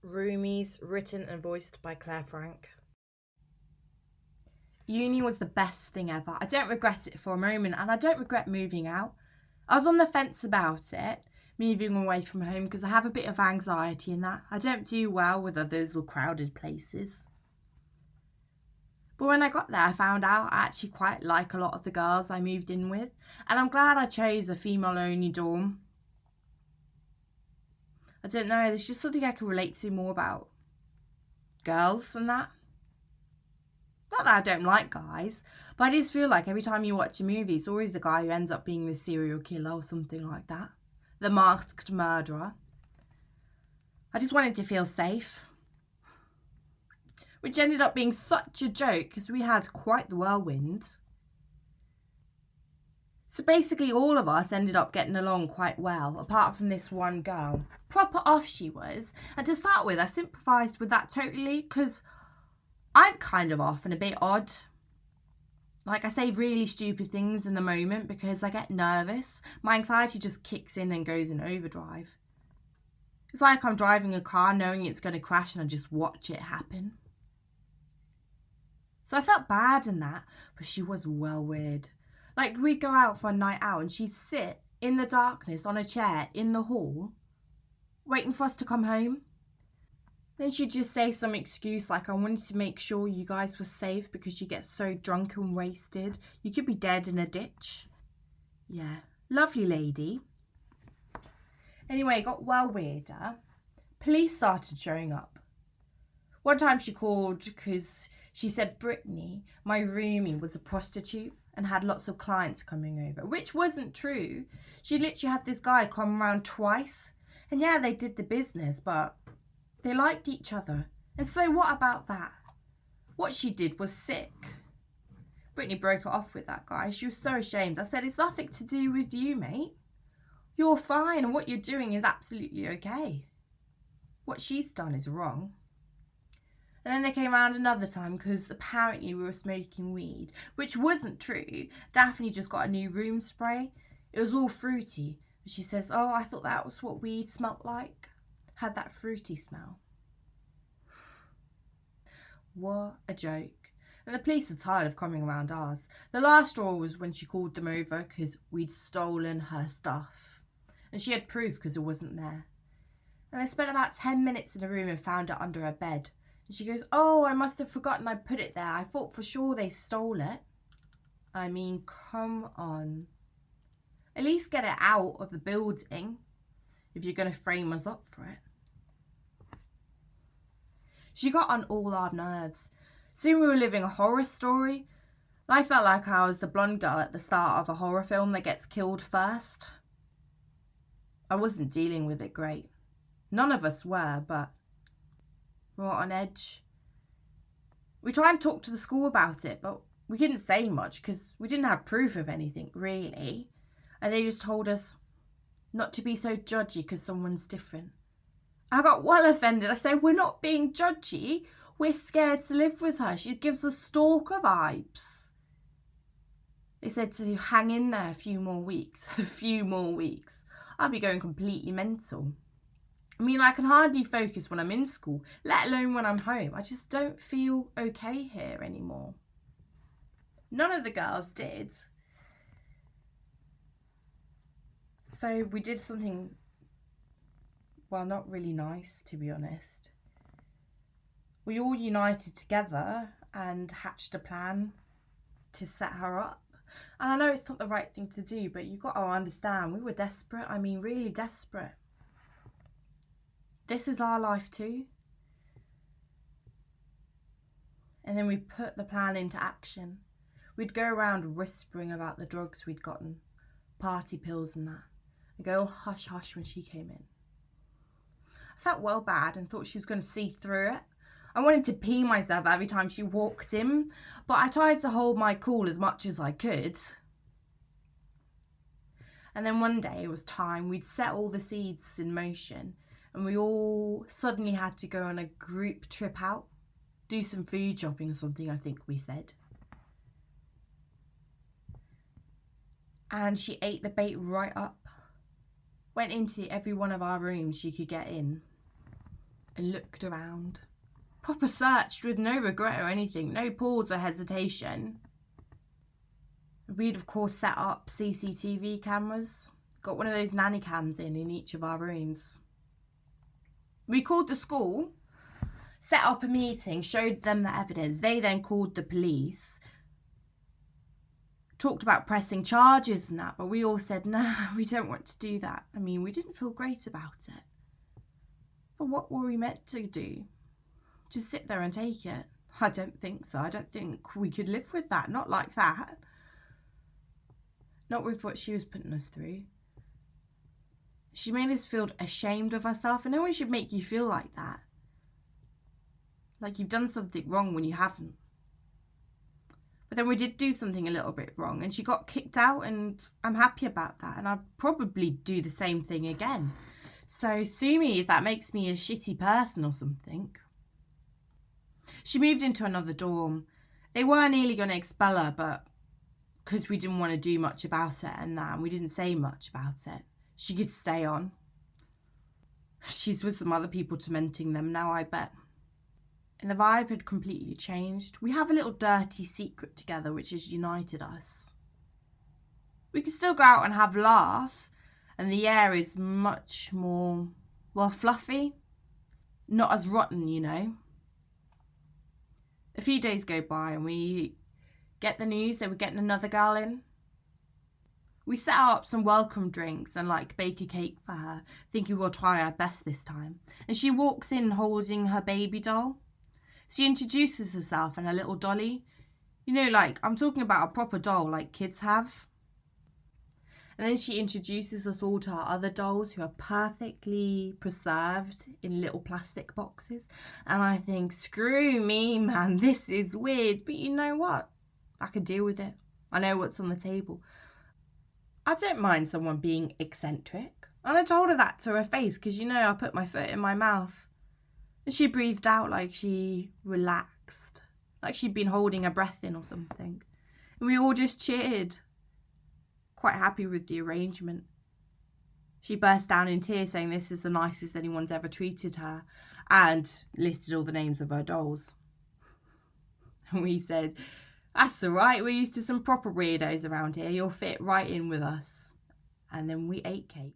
Roomies, written and voiced by Claire Frank. Uni was the best thing ever. I don't regret it for a moment, and I don't regret moving out. I was on the fence about it, moving away from home, because I have a bit of anxiety in that. I don't do well with others or crowded places. But when I got there, I found out I actually quite like a lot of the girls I moved in with, and I'm glad I chose a female-only dorm. I don't know, there's just something I can relate to more about girls and that. Not that I don't like guys, but I just feel like every time you watch a movie, it's always the guy who ends up being the serial killer or something like that. The masked murderer. I just wanted to feel safe. Which ended up being such a joke because we had quite the whirlwind. So basically all of us ended up getting along quite well, apart from this one girl. Proper off she was. And to start with, I sympathised with that totally because I'm kind of off and a bit odd. Like, I say really stupid things in the moment because I get nervous. My anxiety just kicks in and goes in overdrive. It's like I'm driving a car knowing it's going to crash and I just watch it happen. So I felt bad in that, but she was well weird. Like, we'd go out for a night out and she'd sit in the darkness on a chair in the hall, waiting for us to come home. Then she'd just say some excuse like, I wanted to make sure you guys were safe because you get so drunk and wasted. You could be dead in a ditch. Yeah, lovely lady. Anyway, it got well weirder. Police started showing up. One time she called because she said Brittany, my roomie, was a prostitute and had lots of clients coming over, which wasn't true. She literally had this guy come around twice. And yeah, they did the business, but they liked each other. And so what about that? What she did was sick. Brittany broke it off with that guy. She was so ashamed. I said, it's nothing to do with you, mate. You're fine and what you're doing is absolutely okay. What she's done is wrong. And then they came around another time because apparently we were smoking weed, which wasn't true. Daphne just got a new room spray. It was all fruity. And she says, oh, I thought that was what weed smelt like. Had that fruity smell. What a joke. And the police are tired of coming around ours. The last straw was when she called them over because we'd stolen her stuff. And she had proof because it wasn't there. And they spent about 10 minutes in the room and found it under her bed. And she goes, oh, I must have forgotten I put it there. I thought for sure they stole it. I mean, come on. At least get it out of the building if you're going to frame us up for it. She got on all our nerves. Soon we were living a horror story. I felt like I was the blonde girl at the start of a horror film that gets killed first. I wasn't dealing with it great. None of us were, but we were on edge. We tried and talk to the school about it, but we couldn't say much because we didn't have proof of anything, really. And they just told us not to be so judgy because someone's different. I got well offended. I said, we're not being judgy. We're scared to live with her. She gives us stalker vibes. They said to hang in there a few more weeks. A few more weeks. I'll be going completely mental. I mean, I can hardly focus when I'm in school, let alone when I'm home. I just don't feel okay here anymore. None of the girls did. So we did something, well, not really nice, to be honest. We all united together and hatched a plan to set her up. And I know it's not the right thing to do, but you've got to understand, we were desperate. I mean, really desperate. This is our life too. And then we put the plan into action. We'd go around whispering about the drugs we'd gotten, party pills and that. And go all hush hush when she came in. I felt well bad and thought she was going to see through it. I wanted to pee myself every time she walked in, but I tried to hold my cool as much as I could. And then one day it was time. We'd set all the seeds in motion. And we all suddenly had to go on a group trip out. Do some food shopping or something, I think we said. And she ate the bait right up. Went into every one of our rooms she could get in. and looked around. Proper searched with no regret or anything, no pause or hesitation. We'd of course set up CCTV cameras, got one of those nanny cams in each of our rooms. We called the school, set up a meeting, showed them the evidence. They then called the police, talked about pressing charges and that, but we all said, nah, we don't want to do that. I mean, we didn't feel great about it. But what were we meant to do? Just sit there and take it? I don't think so. I don't think we could live with that. Not like that. Not with what she was putting us through. She made us feel ashamed of ourselves, and no one should make you feel like that. Like you've done something wrong when you haven't. But then we did do something a little bit wrong, and she got kicked out, and I'm happy about that, and I'd probably do the same thing again. So sue me if that makes me a shitty person or something. She moved into another dorm. They were nearly going to expel her, but because we didn't want to do much about it and that, and we didn't say much about it, she could stay on. She's with some other people tormenting them now, I bet. And the vibe had completely changed. We have a little dirty secret together which has united us. We can still go out and have a laugh, and the air is much more, well, fluffy. Not as rotten, you know. A few days go by and we get the news they were getting another girl in. We set up some welcome drinks and bake a cake for her, thinking we'll try our best this time. And she walks in holding her baby doll. She introduces herself and her little dolly. You know, I'm talking about a proper doll like kids have. And then she introduces us all to her other dolls who are perfectly preserved in little plastic boxes. And I think, screw me, man, this is weird. But you know what? I can deal with it. I know what's on the table. I don't mind someone being eccentric. And I told her that to her face because, you know, I put my foot in my mouth. And she breathed out like she relaxed. Like she'd been holding her breath in or something. And we all just cheered. Quite happy with the arrangement. She burst down in tears saying this is the nicest anyone's ever treated her and listed all the names of her dolls. And we said, that's all right, we're used to some proper weirdos around here. You'll fit right in with us. And then we ate cake.